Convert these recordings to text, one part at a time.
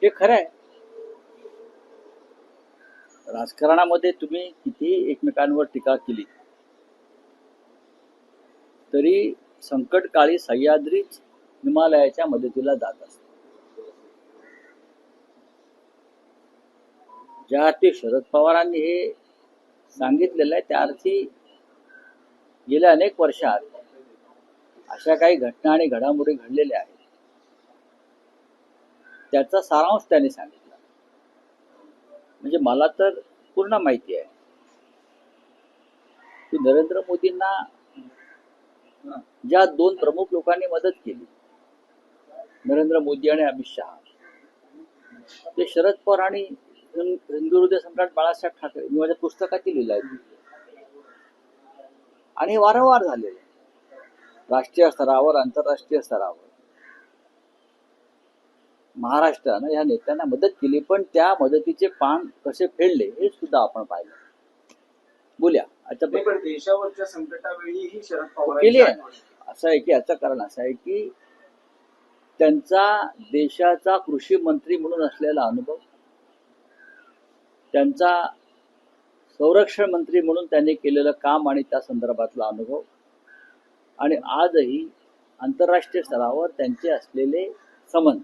हे खरं आहे. राजकारणामध्ये तुम्ही किती एकमेकांवर टीका केली तरी संकटकाळी सह्याद्रीच हिमालयाच्या मदतीला जात असते. ज्या अर्थी शरद पवारांनी हे सांगितलेलं आहे त्या अर्थी गेल्या अनेक वर्षात अशा काही घटना आणि घडामोडी घडलेल्या आहेत, त्याचा सारांश त्यांनी सांगितला. म्हणजे मला तर पूर्ण माहिती आहे की नरेंद्र मोदींना ज्या दोन प्रमुख लोकांनी मदत केली, नरेंद्र मोदी आणि अमित शहा, ते शरद पवार आणि हिंदू हृदय सम्राट बाळासाहेब ठाकरे. मी माझ्या पुस्तकात लिहिलं आहे आणि हे वारंवार झालेलं आहे. राष्ट्रीय स्तरावर, आंतरराष्ट्रीय स्तरावर महाराष्ट्रानं या नेत्यांना मदत केली, पण त्या मदतीचे पान कसे फेडले हे सुद्धा आपण पाहिलं. बोल्या पण देशावरच्या संकटावेळीही शरद पवार केली आहे. असं आहे की याचं कारण असं आहे की त्यांचा देशाचा कृषी मंत्री म्हणून असलेला अनुभव, त्यांचा संरक्षण मंत्री म्हणून त्यांनी केलेलं काम आणि त्या संदर्भातला अनुभव, आणि आजही आंतरराष्ट्रीय स्तरावर त्यांचे असलेले संबंध,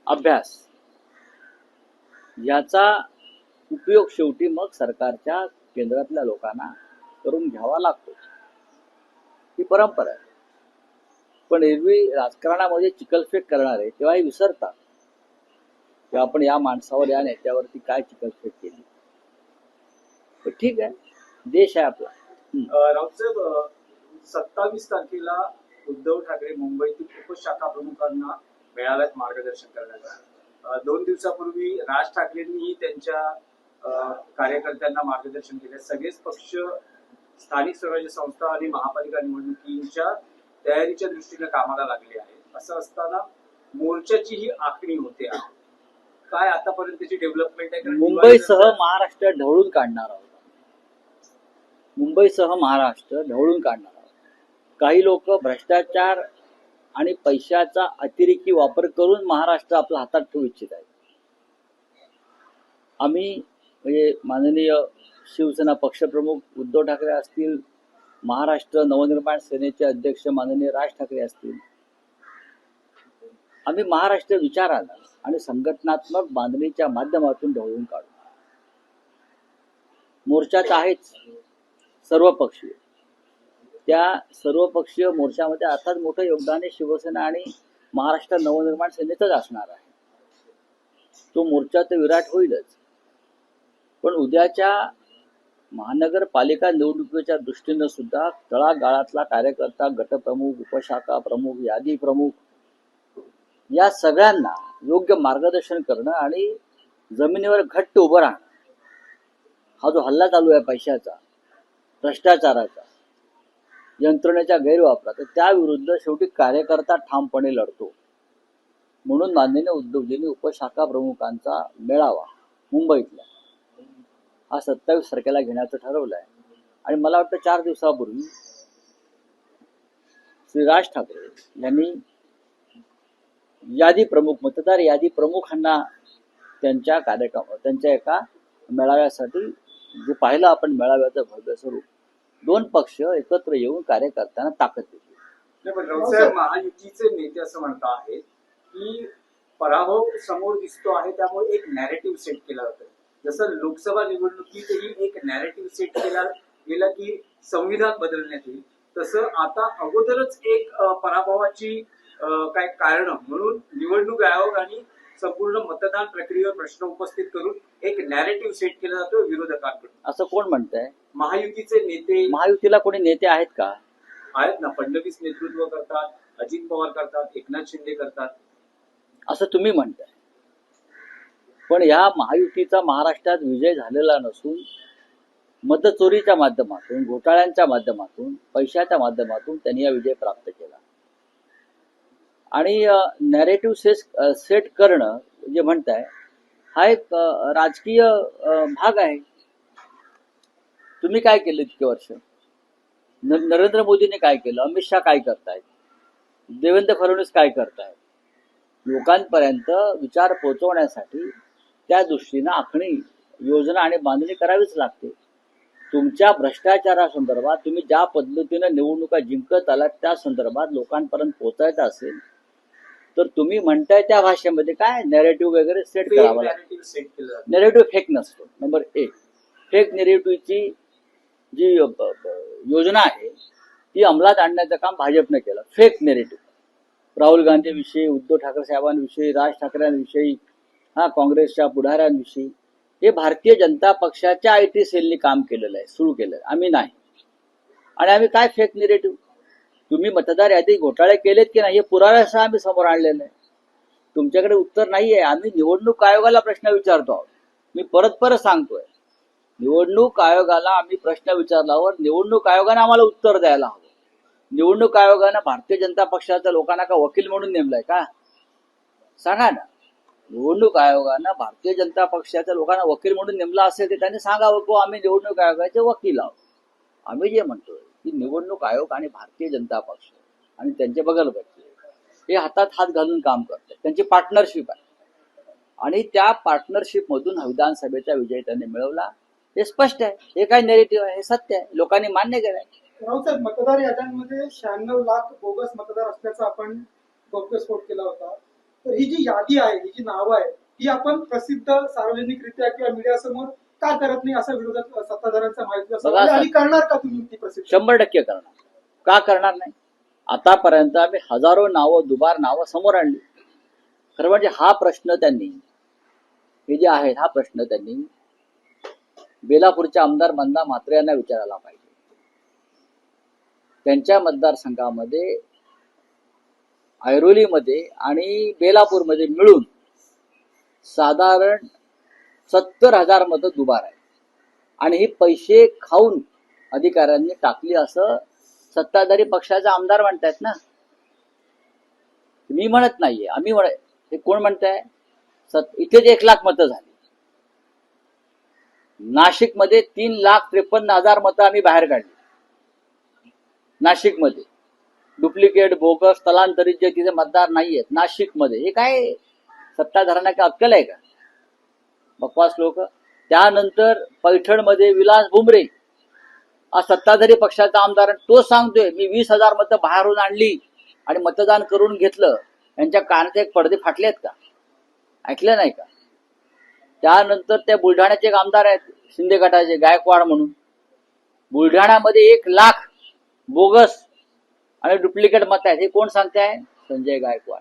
अभ्यास, याचा उपयोग शेवटी मग सरकारच्या केंद्रातल्या लोकांना करून घ्यावा लागतो. ही परंपरा आहे. पण एरवी राजकारणामध्ये चिखलफेक करणारे तेव्हाही विसरतात की आपण या माणसावर, या नेत्यावरती काय चिखलफेक केली. पण ठीक आहे, देश आहे आपला. राऊतसाहेब, 27 तारखेला उद्धव ठाकरे मुंबईतील उपशाखा प्रमुखांना मेळाव्यात मार्गदर्शन करण्यात. 2 दिवसापूर्वी राज ठाकरेंनीही त्यांच्या कार्यकर्त्यांना मार्गदर्शन केले. सगळेच पक्ष स्थानिक स्वराज्य संस्था आणि महापालिका निवडणुकीच्या तयारीच्या दृष्टीने कामाला लागले आहेत. असं असताना मोर्चाची ही आखणी होते. काय आतापर्यंतची डेव्हलपमेंट आहे? मुंबईसह महाराष्ट्र ढवळून काढणार आहोत. मुंबईसह महाराष्ट्र ढवळून काढणार आहोत. काही लोक भ्रष्टाचार आणि पैशाचा अतिरेकी वापर करून महाराष्ट्र आपल्या हातात ठेवू इच्छित आहेत. आम्ही म्हणजे माननीय शिवसेना पक्षप्रमुख उद्धव ठाकरे असतील, महाराष्ट्र नवनिर्माण सेनेचे अध्यक्ष माननीय राज ठाकरे असतील, आम्ही महाराष्ट्र विचारानं आणि संघटनात्मक बांधणीच्या माध्यमातून ढवळून काढू. मोर्चाच आहेच सर्वपक्षीय. त्या सर्वपक्षीय मोर्चामध्ये अर्थात मोठं योगदान शिवसेना आणि महाराष्ट्र नवनिर्माण सेनेचंच असणार आहे. तो मोर्चा तर विराट होईलच, पण उद्याच्या महानगरपालिका निवडणुकीच्या दृष्टीनं सुद्धा तळागाळातला कार्यकर्ता, गटप्रमुख, उपशाखा प्रमुख, यादी प्रमुख, या सगळ्यांना योग्य मार्गदर्शन करणं आणि जमिनीवर घट्ट उभं राहणं. हा जो हल्ला चालू आहे पैशाचा, भ्रष्टाचाराचा, यंत्रणेच्या गैरवापराचा, त्याविरुद्ध शेवटी कार्यकर्ता ठामपणे लढतो. म्हणून माननीय उद्धवजींनी उपशाखा प्रमुखांचा मेळावा मुंबईतला हा 27 तारखेला घेण्याचं ठरवलं आहे. आणि मला वाटतं 4 दिवसापूर्वी श्री राज ठाकरे यांनी यादी प्रमुख, मतदार यादी प्रमुखांना त्यांच्या एका मेळाव्यासाठी, जे पाहिलं आपण मेळाव्याचं भव्य स्वरूप, 2 पक्ष एकत्र येऊन कार्यकर्त्यांना ताकद देतील. पण राऊतसाहेब, महायुतीचे नेते असं म्हणत आहेत की पराभव समोर दिसतो आहे, त्यामुळे एक नॅरेटिव्ह सेट केला जातो. जसं लोकसभा निवडणुकीतही एक नॅरेटिव्ह सेट केला गेला की संविधान बदलण्यात येईल, तसं आता अगोदरच एक पराभवाची काय कारण म्हणून निवडणूक आयोग आणि संपूर्ण मतदान प्रक्रियेवर प्रश्न उपस्थित करून एक नॅरेटिव्ह सेट केला जातो विरोधकांकडून. असं कोण म्हणतंय? महायुतीचे नेते. महायुतीला कोणी नेते आहेत का? आहेत ना, फडणवीस नेतृत्व करतात, अजित पवार करतात, एकनाथ शिंदे करतात, असं तुम्ही म्हणताय. पण या महायुतीचा महाराष्ट्रात विजय झालेला नसून मतचोरीच्या माध्यमातून, घोटाळ्यांच्या माध्यमातून, पैशाच्या माध्यमातून त्यांनी हा विजय प्राप्त केला. आणि नॅरेटिव्ह सेट करणं जे म्हणताय हा एक राजकीय भाग आहे. तुम्ही काय केलं इतके वर्ष? नरेंद्र मोदीने काय केलं? अमित शहा काय करतायत? देवेंद्र फडणवीस काय करतायत? लोकांपर्यंत विचार पोहोचवण्यासाठी त्या दृष्टीनं आखणी योजना आणि बांधणी करावीच लागते. तुमच्या भ्रष्टाचारासंदर्भात तुम्ही ज्या पद्धतीनं निवडणुका जिंकत आलात त्या संदर्भात लोकांपर्यंत पोहोचायचं असेल तर तुम्ही म्हणताय त्या भाषेमध्ये काय नेरेटिव्ह वगैरे सेट करावं लागतं. नॅरेटिव्ह सेट केलं जातं. नेरेटिव्ह फेक नसतो. नंबर एक, फेक नेरेटिव्हची जी योजना आहे ती अंमलात आणण्याचं काम भाजपने केलं. फेक नेरेटिव्ह राहुल गांधीविषयी, उद्धव ठाकरे साहेबांविषयी, राज ठाकरेंविषयी, काँग्रेसच्या पुढाऱ्यांविषयी हे भारतीय जनता पक्षाच्या आयटी सेलनी काम केलेलं आहे, सुरू केलं आहे. आम्ही नाही. आणि आम्ही काय फेक नेरेटिव्ह, तुम्ही मतदार यादी घोटाळे केलेत की नाही हे पुराव्यासह आम्ही समोर आणलेलं आहे. तुमच्याकडे उत्तर नाहीये. आम्ही निवडणूक आयोगाला प्रश्न विचारतो आहोत. मी परत परत सांगतोय, निवडणूक आयोगाला आम्ही प्रश्न विचारल्यावर निवडणूक आयोगाने आम्हाला उत्तर द्यायला हवं. निवडणूक आयोगानं भारतीय जनता पक्षाच्या लोकांना का वकील म्हणून नेमलाय का? सांगा ना. निवडणूक आयोगानं भारतीय जनता पक्षाच्या लोकांना वकील म्हणून नेमला असेल तर त्यांनी सांगावं की आम्ही निवडणूक आयोगाचे वकील आहोत. आम्ही जे म्हणतोय की निवडणूक आयोग आणि भारतीय जनता पक्ष आणि त्यांचे बगलबच्चे हे हातात हात घालून काम करतात. त्यांची पार्टनरशिप आहे आणि त्या पार्टनरशिप मधून विधानसभेचा विजय त्यांनी मिळवला. हे स्पष्ट आहे. हे काय नेरेटिव्ह आहे, हे सत्य आहे. लोकांनी मान्य केलंय. राऊत मतदार याद्यांमध्ये 96 लाख बोगस मतदार असल्याचा आपण गौप्यस्फोट केला होता. तर ही जी यादी आहे, ही जी नावं आहे, ही आपण प्रसिद्ध सार्वजनिकरित्या किंवा मीडियासमोर का करत नाही असं विरोधात सत्ताधाऱ्यांचा माहिती असं आणि करणार का तुम्ही ती प्रसिद्ध? 100% करणार. का करणार नाही? आतापर्यंत आम्ही हजारो नावं, दुबार नावं समोर आणली. खरं म्हणजे हा प्रश्न त्यांनी, हे जे आहे हा प्रश्न त्यांनी बेलापूरच्या आमदार मंदा म्हात्रे यांना विचारायला पाहिजे. त्यांच्या मतदारसंघामध्ये ऐरोलीमध्ये आणि बेलापूरमध्ये मिळून साधारण 70,000 मतं दुबार आहे आणि ही पैसे खाऊन अधिकाऱ्यांनी टाकली असं सत्ताधारी पक्षाचे आमदार म्हणतायत ना. मी म्हणत नाहीये, आम्ही हे कोण म्हणताय? इथेच 1 लाख मतं झाली. नाशिकमध्ये 3,53,000 मतं आम्ही बाहेर काढली. नाशिकमध्ये डुप्लिकेट, बोगस, स्थलांतरित जे तिथे मतदार नाहीयेत नाशिकमध्ये. हे काय सत्ताधाऱ्यांना काय अक्कल आहे का? बकवास लोक. त्यानंतर पैठणमध्ये विलास भुमरे सत्ताधारी पक्षाचा आमदार, तो सांगतोय मी 20,000 मतं बाहेरून आणली आणि मतदान करून घेतलं. यांच्या कानाचे एक पडदे फाटलेत का? ऐकलं नाही का? त्यानंतर त्या बुलढाण्याचे एक आमदार आहेत शिंदे गटाचे, गायकवाड म्हणून. बुलढाण्यामध्ये 1 लाख बोगस आणि डुप्लिकेट मत आहेत. हे कोण सांगताय? संजय गायकवाड.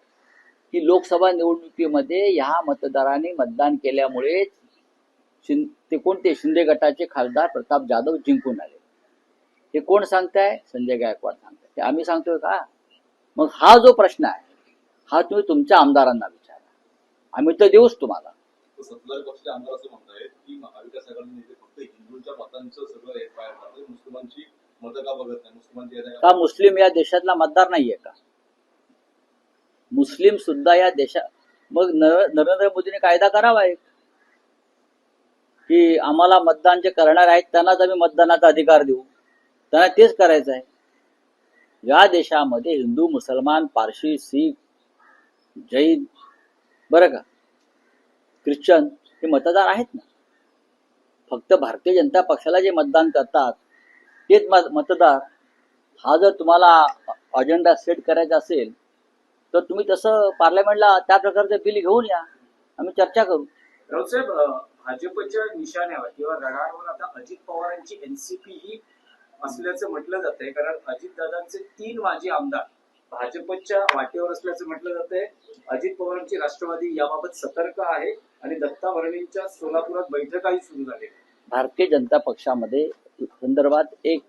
की लोकसभा निवडणुकीमध्ये ह्या मतदारांनी मतदान केल्यामुळे ते कोणते शिंदे गटाचे खासदार प्रताप जाधव जिंकून आले. हे कोण सांगताय? संजय गायकवाड सांगताय. ते आम्ही सांगतोय का? मग हा जो प्रश्न आहे हा तुम्ही तुमच्या आमदारांना विचारा. आम्ही तर देऊच तुम्हाला. सत्ताधारी पक्षाचे आमदार असं म्हणतायत की महाविकास आघाडी नेते फक्त हिंदूंच्या मतांचं सगळं हे पाय करतात, मुस्लिमांची मतं का बघत नाही? मुस्लिमांची का मुस्लिम या देशातला मतदार नाहीये का? मुस्लिम सुद्धा या देशात. मग नरेंद्र मोदीने कायदा करावा एक की आम्हाला मतदान जे करणार आहेत त्यांनाच आम्ही मतदानाचा अधिकार देऊ. त्यांना तेच करायचं आहे. या देशामध्ये हिंदू, मुसलमान, पारशी, शीख, जैन, बरं का, ख्रिश्चन हे मतदार आहेत ना. फक्त भारतीय जनता पक्षाला जे मतदान करतात तेच मतदार. हा जर तुम्हाला अजेंडा सेट करायचा असेल तर तुम्ही तसं पार्लमेंटला त्या प्रकारचं बिल घेऊन या, आम्ही चर्चा करू. राऊत साहेब, भाजपच्या निशाण्यावर किंवा रडारवर आता अजित पवारांची एनसीपी ही असल्याचं म्हटलं जातंय. कारण अजितदादांचे 3 माजी आमदार भाजपच्या वाटेवर असल्याचं म्हटलं जातंय. अजित पवारांची राष्ट्रवादी याबाबत सतर्क आहे आणि दत्ता भरणींच्या सोलापुरात बैठकाही सुरू झाली. भारतीय जनता पक्षामध्ये संदर्भात एक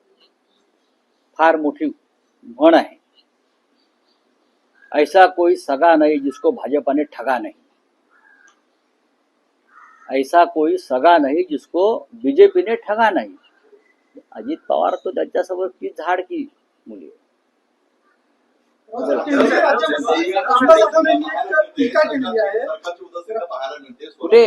फार मोठी म्हण आहे, ऐसा कोई सगा नहीं जिसको भाजपा ने ठगा नहीं. ऐसा कोई सगा नहीं जिसको बीजेपी ने ठगा नहीं. अजित पवार तो त्याच्यासोबत की झाड की मुली. कुठे?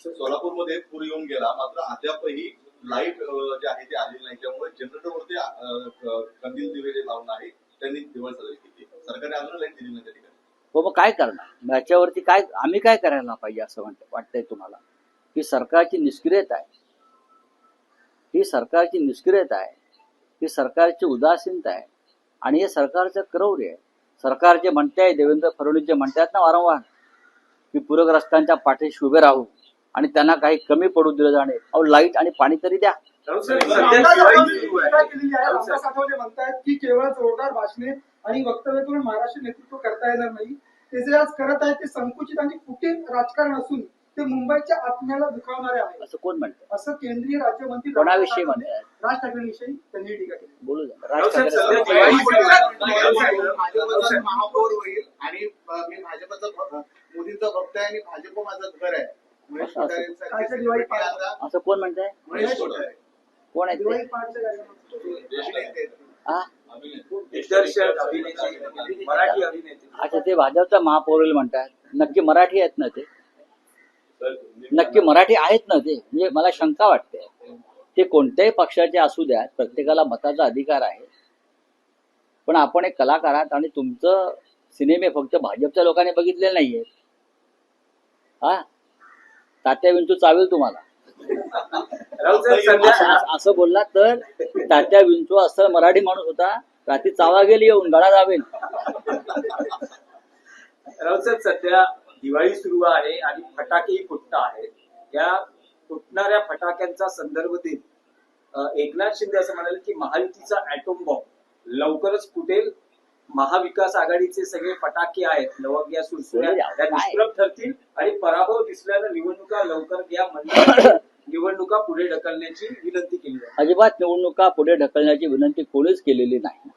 सोलापूरमध्ये पूर येऊन गेला, मात्र अद्यापही लाईट जे आहे ते आलेली नाही. त्यामुळे जनरेटरवरती कंदील दिवे जे लावून आहे त्यांनी दिवस साजरी केली. सरकारने अजून लाईट दिली नाही त्या ठिकाणी. हो, मग काय करणार? मग याच्यावरती काय आम्ही काय करायला पाहिजे असं वाटतंय तुम्हाला? ही सरकारची निष्क्रियता आहे, ही सरकारची निष्क्रियता आहे, ही सरकारची उदासीनता आहे आणि हे सरकारचं क्रौर्य आहे. सरकार जे म्हणते, देवेंद्र फडणवीस जे म्हणतात ना वारंवार की पूरग्रस्तांच्या पाठीशी उभे राहू आणि त्यांना काही कमी पडू दिलं जाणे. अहो, लाईट आणि पाणी तरी द्या. राऊत साहेब, रामदास सध्या आठवले दिवाळी सुरू आहे. टीका केलेली आहे. रामदास आठवले म्हणतात की केवळ जोरदार भाषणे आणि वक्तव्य करून महाराष्ट्र नेतृत्व करता येणार नाही. ते जे आज करत आहेत ते संकुचित आणि कुटील राजकारण असून ते मुंबईच्या आत्म्याला दुखावणारे आहे, असं कोण म्हणतं? असं केंद्रीय राज्यमंत्री कोणाविषयी रामदास म्हणतात? आठवले राज ठाकरेंविषयी त्यांनी टीका केली. बोलू द्या. राऊत राज साहेब, ठाकरे सध्या दिवाळी सुरू आहे. भाजपचा महापौर होईल आणि मी भाजपचा मोदींचा भक्त आहे आणि भाजप माझं घर आहे. महेश असं- कोठारेंसारखे कालच्या दिवाळी celebrity आता असं कोण म्हणताय? महेश कोठारे कोण आहे दिवाळी ते? पहाटच्या कार्यक्रमात अभिनेते. हा? दिग्दर्शक, अभिनेते, मराठी अभिनेते. अच्छा, ते भाजपचा महापौर म्हणतात. नक्की मराठी आहेत ना ते? नक्की मराठी आहेत ना ते? म्हणजे मला शंका वाटते. ते कोणत्याही पक्षाचे असू द्या, प्रत्येकाला मताचा अधिकार आहे. पण आपण एक कलाकार आहात आणि तुमचं सिनेमे फक्त भाजपच्या लोकांनी बघितलेले नाहीये. हा, तात्या विंचू चावेल तुम्हाला. राऊत साहेब, सध्या असं बोलला तर तात्या विंचू असं मराठी माणूस होता, रात्री चावा गेली येऊन गळा जावेल. राऊत साहेब, सध्या दिवाळी सुरू आहे आणि फटाकेही फुटत आहेत. या फुटणाऱ्या फटाक्यांचा संदर्भ देत एकनाथ शिंदे असं म्हणाले की महायुतीचा ऍटॉम बॉम्ब लवकरच फुटेल. महाविकास आघाडीचे सगळे फटाके आहेत, लवंग्या सुरसुऱ्या, त्या निष्प्रभ ठरतील आणि पराभव दिसल्यानं निवडणुका लवकर घ्या म्हणजे निवडणुका पुढे ढकलण्याची विनंती केली आहे. अजिबात निवडणुका पुढे ढकलण्याची विनंती कोणीच केलेली नाही.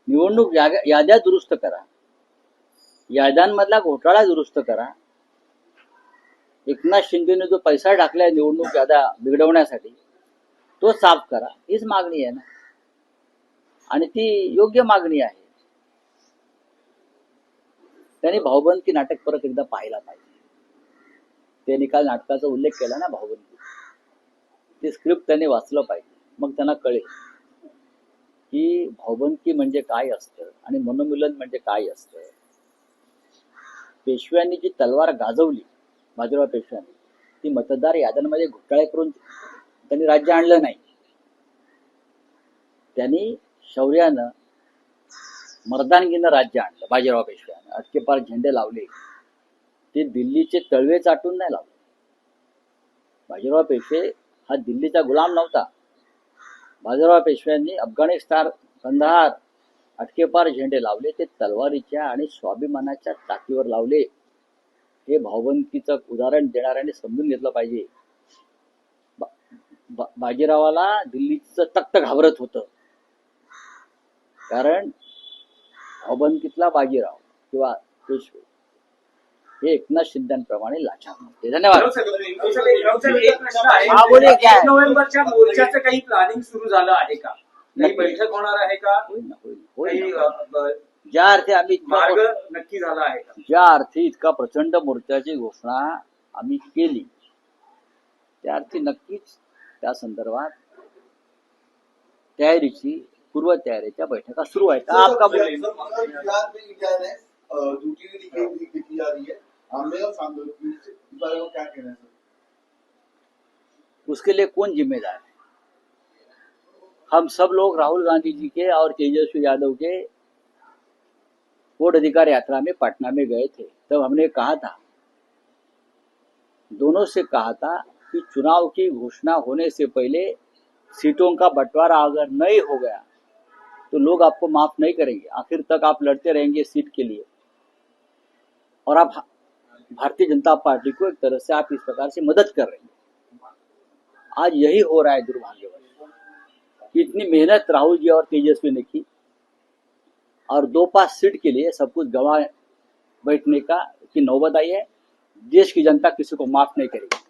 निवडणूक याद्या दुरुस्त करा, याद्यांमधला घोटाळा दुरुस्त करा. एकनाथ शिंदेने जो पैसा टाकलाय निवडणूक याद्या बिघडवण्यासाठी तो साफ करा, हीच मागणी आहे ना, आणि ती योग्य मागणी आहे. त्यांनी भाऊबंदकी नाटक परत एकदा पाहायला पाहिजे. त्यांनी काल नाटकाचा उल्लेख केला ना, भाऊबंदकी, ते स्क्रिप्ट त्यांनी वाचलं पाहिजे. मग त्यांना कळेल की भाऊबंदकी म्हणजे काय असतं आणि मनोमिलन म्हणजे काय असतं. पेशव्यांनी जी तलवार गाजवली, बाजीराव पेशव्यांनी, ती मतदार याद्यांमध्ये घोटाळे करून त्यांनी राज्य आणलं नाही. त्यांनी शौर्यानं, मर्दानगीनं राज्य आणलं. बाजीराव पेशव्यानं अटकेपार झेंडे लावले, ते दिल्लीचे तळवे चाटून नाही लावले. बाजीराव पेशवे हा दिल्लीचा गुलाम नव्हता. बाजीराव पेशव्यांनी अफगाणिस्तान, कंधार अटकेपार झेंडे लावले, ते तलवारीच्या आणि स्वाभिमानाच्या टाकीवर लावले. हे भाऊबंदकीचं उदाहरण देणाऱ्याने समजून घेतलं पाहिजे. बाजीरावाला दिल्लीचं तख्त घाबरत होतं, कारण भाऊबंदकीतला बाजीराव किंवा पेशवे हे एकनाथ शिंदेप्रमाणे लाचार नव्हते. धन्यवाद. राऊत साहेब, एक प्रश्न आहे. हा, बोलिये, क्या है? 1 नोव्हेंबरच्या मोर्चाचं काही प्लॅनिंग सुरू झालं आहे का? काही बैठक होणार आहे का? होईल ना, होईल काही ना. ज्या अर्थी आम्ही मार्ग नक्की झाला आहे का? ज्या अर्थी इतका प्रचंड मोर्चाची घोषणा आम्ही केली, त्या अर्थी नक्कीच त्या संदर्भात तयारीची, पूर्वतयारीच्या बैठका सुरू आहेत. आपका बिहार में इंडिया ने ड्यूटी लिखी जा रही है, आंबेडकर सांदोल की, इस बारे में क्या कहना है सर? उसके लिए कौन जिम्मेदार है? हम सब लोग राहुल गांधी जी के और तेजस्वी यादव के वोट अधिकार यात्रा में पटना में गए थे. तब हमने कहा था, दोनों से कहा था कि चुनाव की घोषणा होने से पहले सीटों का बंटवारा अगर नहीं हो गया तो लोग आपको माफ नहीं करेंगे. आखिर तक आप लड़ते रहेंगे सीट के लिए और आप भारतीय जनता पार्टी को एक तरह से आप इस प्रकार से मदद कर रहे हैं. आज यही हो रहा है दुर्भाग्यवश. इतनी मेहनत राहुल जी और तेजस्वी ने की और 2-5 सीट के लिए सब कुछ गवा बैठने का की नौबत आई है. देश की जनता किसी को माफ नहीं करेगी.